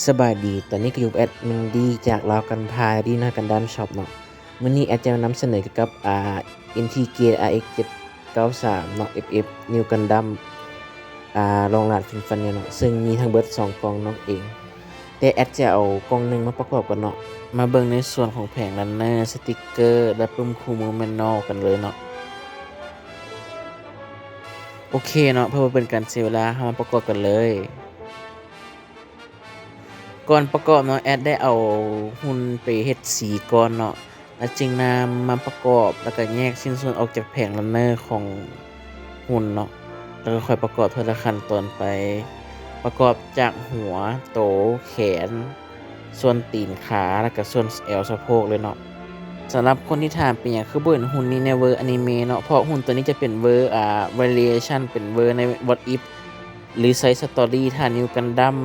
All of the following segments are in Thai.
สบายดีตอนนี้ก็อยู่กับแอดมินดีจากลาวกันพายดีหน้ากันดั้มช็อปเนาะมื้อนี้แอดจะนำเสนอเกี่ยวกับIntegrate RX 793เนาะ FF New Gundam รองรับ Infinite เนาะซึ่งมีทั้งเบิด2กล่องเนาะเองแต่แอดจะเอากล่องหนึงมาประกอบกันเนาะมาเบิ่งในส่วนของแผงรันเนอร์สติกเกอร์และปุ่มคู่มือแมนนวลกันเลยเนาะโอเคเนาะเพื่อบ่เป็นการเสียเวลาเฮามาประกอบกันเลยก่อนประกอบเนาะแอดได้เอาหุ่นไปเฮ็ดสีก่อนเนาะแล้วจึงนำมาประกอบแล้วก็แยกชิ้นส่วนออกจากแผงรันเนอร์ของหุ่นเนาะแล้วก็ค่อยประกอบทีละขั้นตอนไปประกอบจากหัวโตแขนส่วนตีนขาแล้วก็ส่วนเอวสะโพกเลยเนาะสำหรับคนที่ถามเป็นหยังคือบ่เห็นหุ่นนี้ในเวอร์อนิเมะเนาะเพราะหุ่นตัวนี้จะเป็นเวอร์variation เป็นเวอร์ใน What If หรือ Side Story ถ้า New Gundam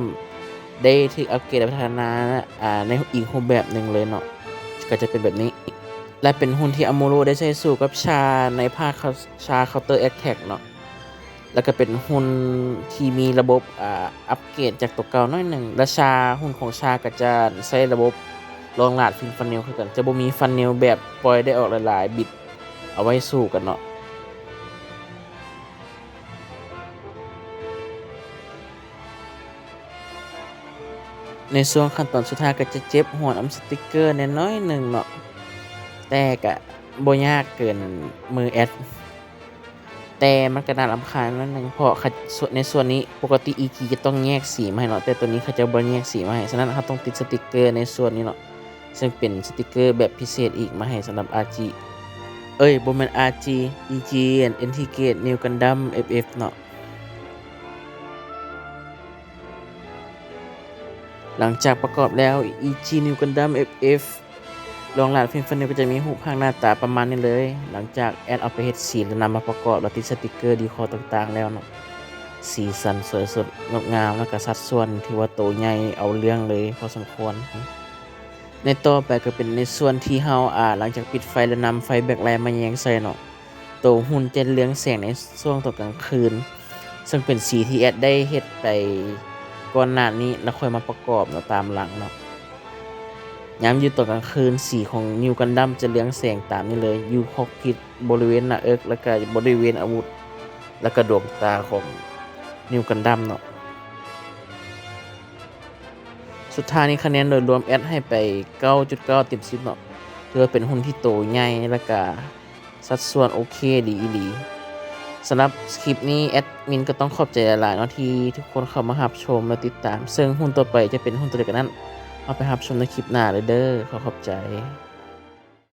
ได้ถูกอัปเกรดและพัฒนาในอีกรูปแบบหนึ่งเลยเนาะก็จะเป็นแบบนี้และเป็นหุ่นที่อโมโรได้ใช้สู้กับชาในภาคชา Counter Attack เนาะแล้วก็เป็นหุ่นที่มีระบบอัปเกรดจากตัวเก่าน้อยหนึ่งและชาหุ่นของชาก็จะใช้ระบบรองรับฟันเนลคือกันจะบ่มีฟันเนลแบบปล่อยได้ออกหลายๆบิดเอาไว้สู้กันเนาะในส่วนขั้นตอนสุดท้ายก็จะเจ็บหัวน้ำสติกเกอร์น้อยหนึ่งเนาะแต่ก็บ่ยากเกินมือแอดแต่มันก็น่ารำคาญนิดนึงเพราะในส่วนนี้ปกติ EG จะต้องแยกสีมาให้เนาะแต่ตัวนี้เขาจะบ่แยกสีมาให้ฉะนั้นเราต้องติดสติกเกอร์ในส่วนนี้เนาะซึ่งเป็นสติกเกอร์แบบพิเศษอีกมาให้สำหรับ RG บ่แม่น RG EG and Integrate New Gundam FF เนาะหลังจากประกอบแล้ว EG New Gundam FF รองรับฟิล์มฟันเนลก็จะมีรูปร่างหน้าตาประมาณนี้เลยหลังจากแอดเอาไปเฮ็ดสีแล้วนำมาประกอบแล้วติดสติกเกอร์ดีคอต่างๆแล้วเนาะสีสันสวยสดงดงามแล้วก็สัดส่วนที่ว่าโตใหญ่เอาเรื่องเลยพอสมควรในต่อไปก็เป็นในส่วนที่เฮาหลังจากปิดไฟแล้วนำไฟแบ็คไลท์มาแยงใส่เนาะตัวหุ่นจะเรืองแสงในช่วงตอนกลางคืนซึ่งเป็นสีที่แอดได้เฮ็ดไปก่อนหน้านี้แล้วค่อยมาประกอบเนาะตามหลังเนาะยามอยู่ตอนกลางคืนสีของ New Gundam จะเรืองแสงตามนี้เลยอยู่คอกพิทบริเวณหน้าอกแล้วก็บริเวณอาวุธแล้วก็ดวงตาของ New Gundam เนาะสุดท้ายนี้คะแนนโดยรวมแอดให้ไป 9.9 เต็ม10เนาะถือว่าเป็นหุ่นที่โตใหญ่แล้วก็สัดส่วนโอเคดีอีหลีสำหรับคลิปนี้แอดมินก็ต้องขอบใจหลายๆเนาะที่ทุกคนเข้ามารับชมและติดตามซึ่งหุ่นต่อไปจะเป็นหุ่นตัวเล็กนั้นเอาไปรับชมในคลิปหน้าเลยเด้อขอบใจ